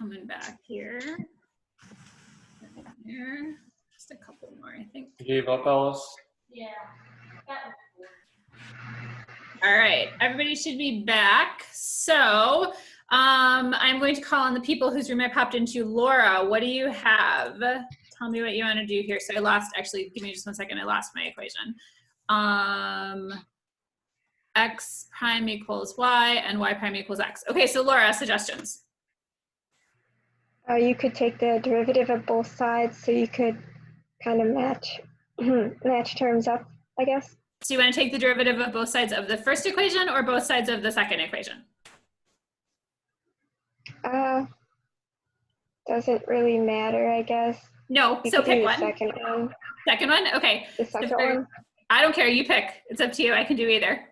coming back here. There. Just a couple more, I think. You gave up, Alice? Yeah. All right, everybody should be back. So I'm going to call on the people whose room I popped into. Laura, what do you have? Tell me what you want to do here. So I lost, actually, give me just 1 second. I lost my equation. X prime equals Y and Y prime equals X. Okay, so Laura, suggestions. You could take the derivative of both sides, so you could kind of match terms up, I guess. So you want to take the derivative of both sides of the first equation or both sides of the second equation? Doesn't really matter, I guess. No, You so could do pick the one. second one. Second one? Okay. The second one. I don't care, you pick. It's up to you, I can do either.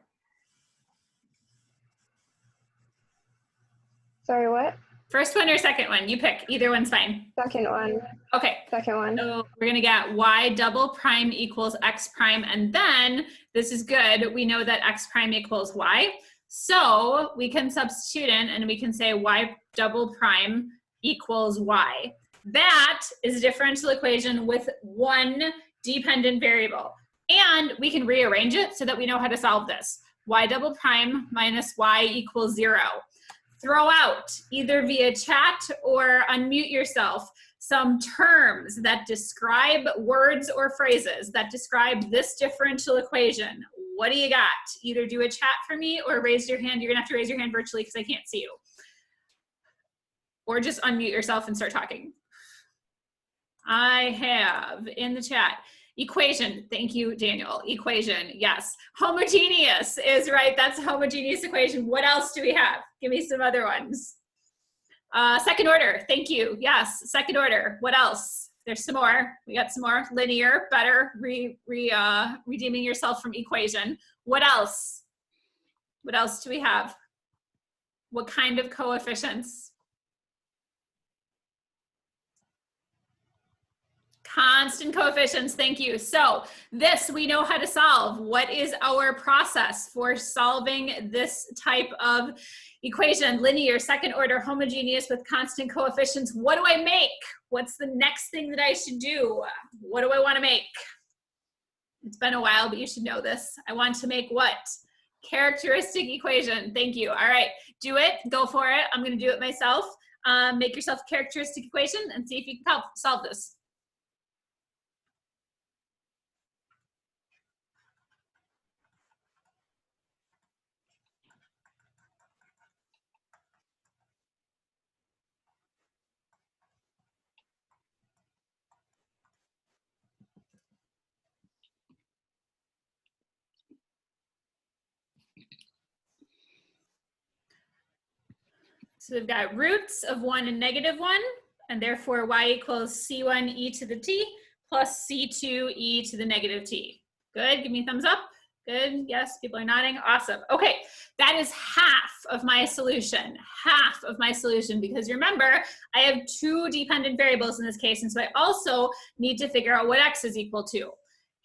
Sorry, what? First one or second one, you pick. Either one's fine. Second one. Okay. Second one. So we're gonna get Y double prime equals X prime, and then, this is good, we know that X prime equals Y. So we can substitute in and we can say Y double prime equals Y. That is a differential equation with one dependent variable. And we can rearrange it so that we know how to solve this. Y double prime minus Y equals 0. Throw out, either via chat or unmute yourself, some terms that describe words or phrases that describe this differential equation. What do you got? Either do a chat for me or raise your hand. You're gonna have to raise your hand virtually because I can't see you. Or just unmute yourself and start talking. I have in the chat, equation. Thank you, Daniel. Equation, yes. Homogeneous is right. That's a homogeneous equation. What else do we have? Give me some other ones. Second order. Thank you. Yes, second order. What else? There's some more. We got some more. Linear, better. Redeeming yourself from equation. What else? What else do we have? What kind of coefficients? Constant coefficients, thank you. So this we know how to solve. What is our process for solving this type of equation? Linear, second order, homogeneous with constant coefficients. What do I make? What's the next thing that I should do? What do I want to make? It's been a while, but you should know this. I want to make what? Characteristic equation. Thank you. All right, do it. Go for it. I'm going to do it myself. Make yourself a characteristic equation and see if you can solve this. So we've got roots of 1 and -1, and therefore y equals c1 e to the t plus c2 e to the -t. Good, give me a thumbs up. Good, yes, people are nodding, awesome. Okay, that is half of my solution, because remember, I have 2 dependent variables in this case, and so I also need to figure out what x is equal to.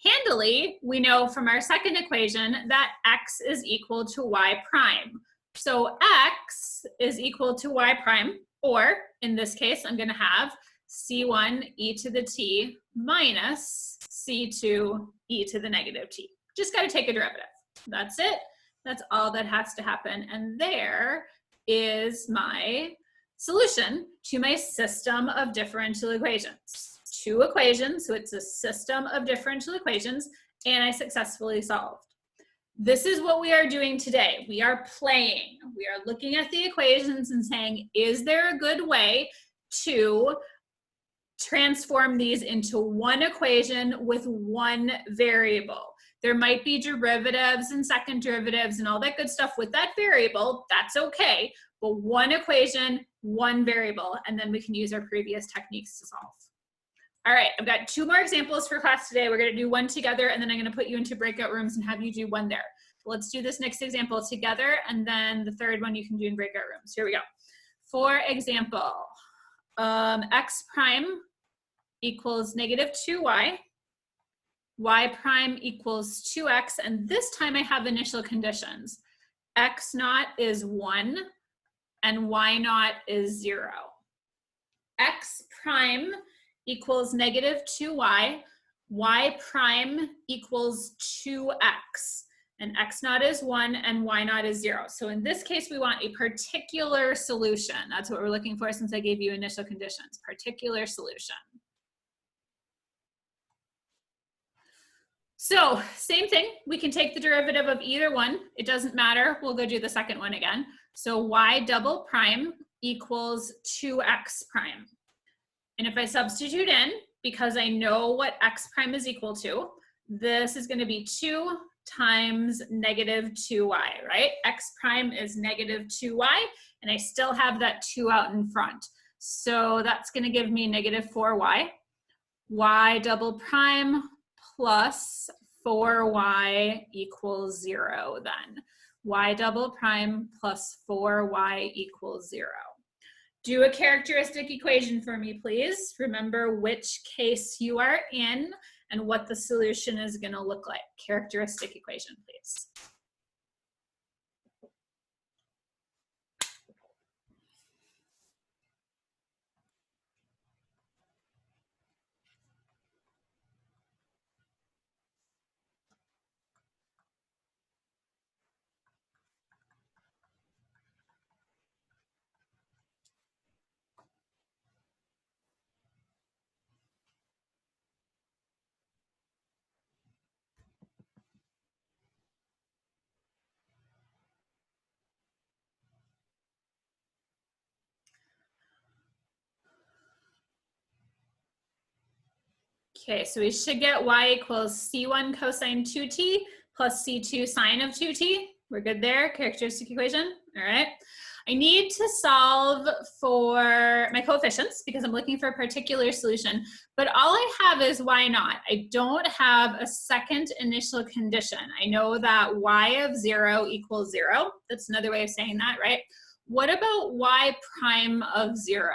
Handily, we know from our second equation that x is equal to y prime. So x is equal to y prime, or in this case, I'm going to have c1 e to the t minus c2 e to the -t. Just got to take a derivative. That's it. That's all that has to happen. And there is my solution to my system of differential equations. 2 equations, so it's a system of differential equations, and I successfully solved. This is what we are doing today. We are playing. We are looking at the equations and saying, is there a good way to transform these into one equation with one variable? There might be derivatives and second derivatives and all that good stuff with that variable. That's okay. But one equation, one variable, and then we can use our previous techniques to solve. All right, I've got 2 more examples for class today. We're gonna do one together, and then I'm gonna put you into breakout rooms and have you do one there. Let's do this next example together, and then the third one you can do in breakout rooms. Here we go. For example, x prime equals -2y, y prime equals 2x, and this time I have initial conditions. X naught is 1, and y naught is 0. x prime equals negative 2y, y prime equals 2x, and x naught is 1 and y naught is 0. So in this case, we want a particular solution. That's what we're looking for since I gave you initial conditions, particular solution. So same thing, we can take the derivative of either one. It doesn't matter, we'll go do the second one again. So y double prime equals 2x prime. And if I substitute in, because I know what x prime is equal to, this is gonna be 2 times negative 2y, right? X prime is negative 2y, and I still have that 2 out in front. So that's gonna give me negative 4y. Y double prime plus 4y equals 0 then. Y double prime plus 4y equals 0. Do a characteristic equation for me, please. Remember which case you are in and what the solution is going to look like. Characteristic equation, please. Okay, so we should get y equals c1 cosine 2t plus c2 sine of 2t. We're good there, characteristic equation, all right. I need to solve for my coefficients because I'm looking for a particular solution, but all I have is y naught. I don't have a second initial condition. I know that y of 0 equals 0. That's another way of saying that, right? What about y prime of 0?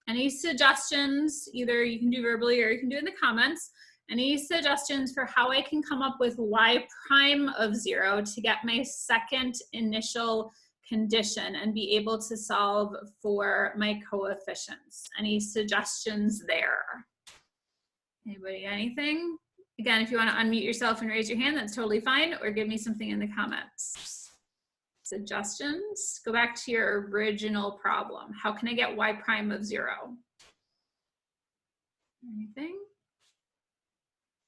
Any suggestions? Either you can do verbally or you can do in the comments. Any suggestions for how I can come up with y prime of 0 to get my second initial condition and be able to solve for my coefficients? Any suggestions there? Anybody, anything? Again, if you want to unmute yourself and raise your hand, that's totally fine, or give me something in the comments. Suggestions? Go back to your original problem. How can I get y prime of 0? Anything?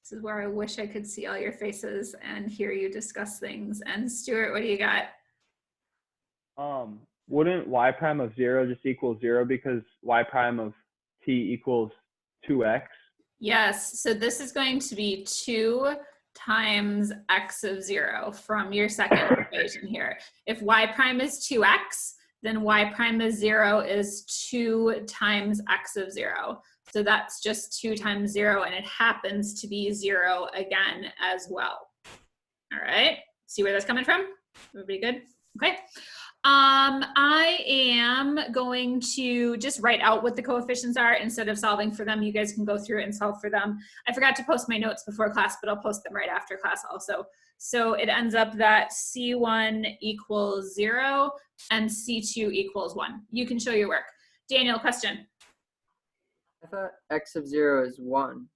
This is where I wish I could see all your faces and hear you discuss things. And Stuart, what do you got? Wouldn't y prime of 0 just equal 0 because y prime of t equals 2x? Yes, so this is going to be 2 times x of 0 from your second equation here. If y prime is 2x, then y prime of 0 is 2 times x of 0. So that's just 2 times 0, and it happens to be 0 again as well. All right, see where that's coming from? Everybody good? Okay. I am going to just write out what the coefficients are instead of solving for them. You guys can go through it and solve for them. I forgot to post my notes before class, but I'll post them right after class also. So it ends up that C1 equals 0 and C2 equals 1. You can show your work. Daniel, question. I thought x of 0 is 1.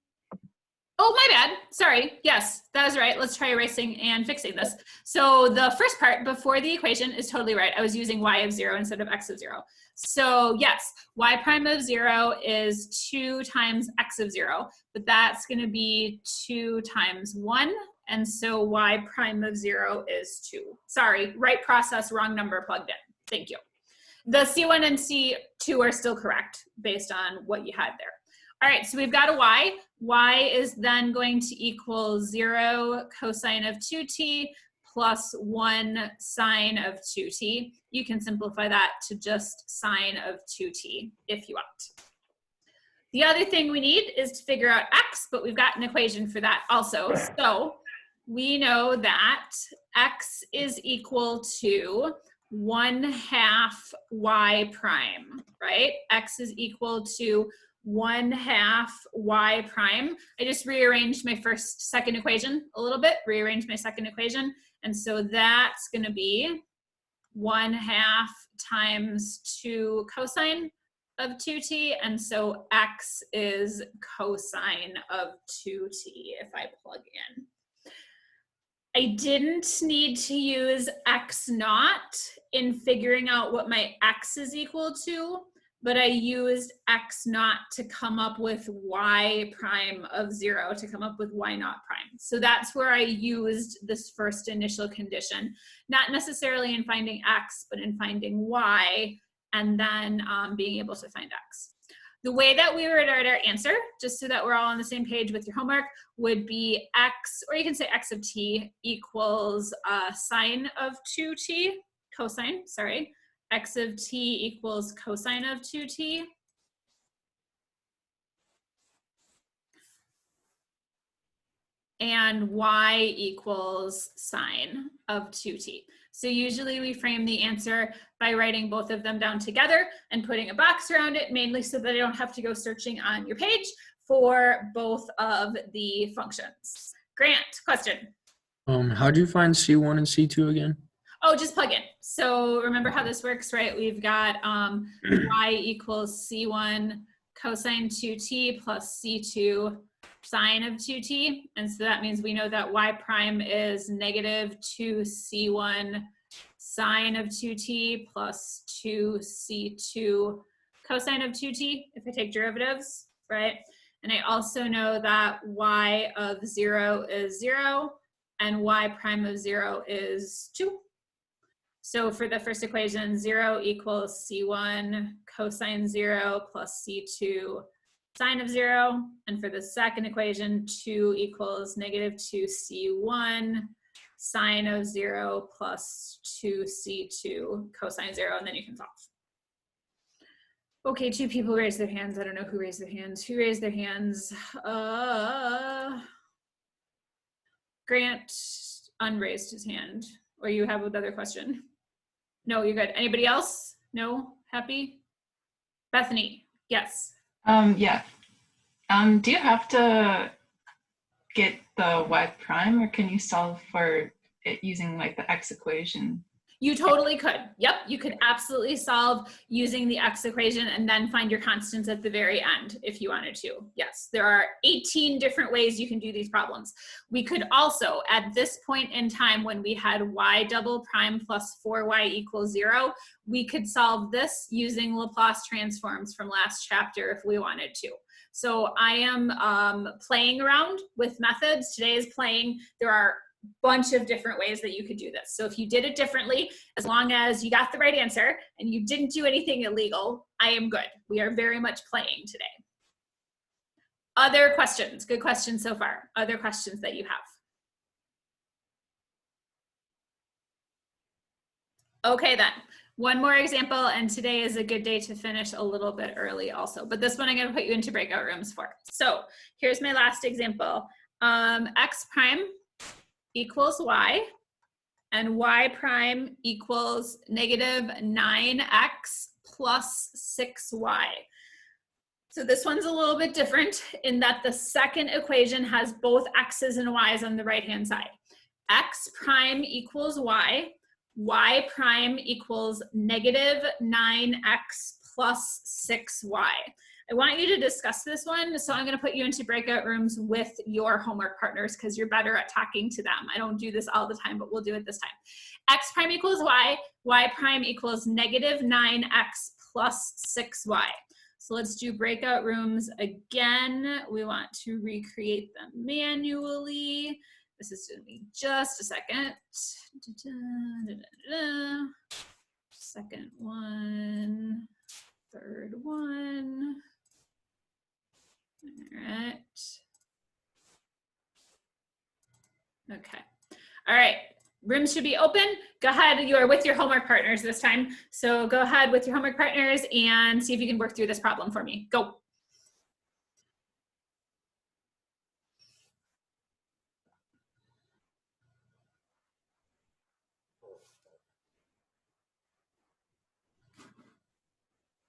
Oh, my bad. Sorry. Yes, that was right. Let's try erasing and fixing this. So the first part before the equation is totally right. I was using y of 0 instead of x of 0. So yes, y prime of 0 is 2 times x of 0, but that's going to be 2 times 1. And so y prime of 0 is 2. Sorry, right process, wrong number plugged in. Thank you. The C1 and C2 are still correct based on what you had there. All right, so we've got a y. Y is then going to equal 0 cosine of 2t plus 1 sine of 2t. You can simplify that to just sine of 2t if you want. The other thing we need is to figure out x, but we've got an equation for that also. So we know that x is equal to 1/2 y prime, right? X is equal to 1/2 y prime. I just rearranged my second equation a little bit, rearranged my second equation. And so that's going to be 1/2 times 2 cosine of 2t, and so x is cosine of 2t if I plug in. I didn't need to use x naught in figuring out what my x is equal to, but I used x naught to come up with y prime of 0, to come up with y naught prime. So that's where I used this first initial condition, not necessarily in finding x, but in finding y, and then being able to find x. The way that we would write our answer, just so that we're all on the same page with your homework, would be x, or you can say x of t equals sine of 2t, cosine, sorry. X of t equals cosine of 2t. And y equals sine of 2t. So usually we frame the answer by writing both of them down together and putting a box around it, mainly so that I don't have to go searching on your page for both of the functions. Grant, question. How do you find C1 and C2 again? Oh, just plug in. So remember how this works, right? We've got y equals C1 cosine 2t plus C2 sine of 2t. And so that means we know that y prime is negative 2c1 sine of 2t plus 2c2 cosine of 2t if I take derivatives, right? And I also know that y of 0 is 0 and y prime of 0 is 2. So for the first equation, 0 equals c1 cosine 0 plus c2 sine of 0. And for the second equation, 2 equals negative 2c1 sine of 0 plus 2c2 cosine 0, and then you can solve. Okay, 2 people raised their hands. I don't know who raised their hands. Who raised their hands? Grant unraised his hand. Or you have another question? No, you're good. Anybody else? No? Happy? Bethany, yes. Yeah. Do you have to get the y prime, or can you solve for it using like the x equation? You totally could. Yep, you could absolutely solve using the x equation and then find your constants at the very end if you wanted to. Yes, there are 18 different ways you can do these problems. We could also, at this point in time when we had y double prime plus 4y equals 0, we could solve this using Laplace transforms from last chapter if we wanted to. So I am playing around with methods. Today is playing. There are bunch of different ways that you could do this. So if you did it differently, as long as you got the right answer and you didn't do anything illegal, I am good. We are very much playing today. Other questions? Good questions so far. Other questions that you have? Okay then, one more example, and today is a good day to finish a little bit early also, but this one I'm gonna put you into breakout rooms for. So here's my last example. X prime equals y, and y prime equals negative 9x plus 6y. So this one's a little bit different in that the second equation has both x's and y's on the right-hand side. X prime equals y prime equals negative 9x plus 6y. I want you to discuss this one, so I'm going to put you into breakout rooms with your homework partners because you're better at talking to them. I don't do this all the time, but we'll do it this time. X prime equals y prime equals negative 9x plus 6y. So let's do breakout rooms again. We want to recreate them manually. This is going to be just a second. Second one, third one. All right. Okay. All right. Rooms should be open. Go ahead. You are with your homework partners this time. So go ahead with your homework partners and see if you can work through this problem for me. Go.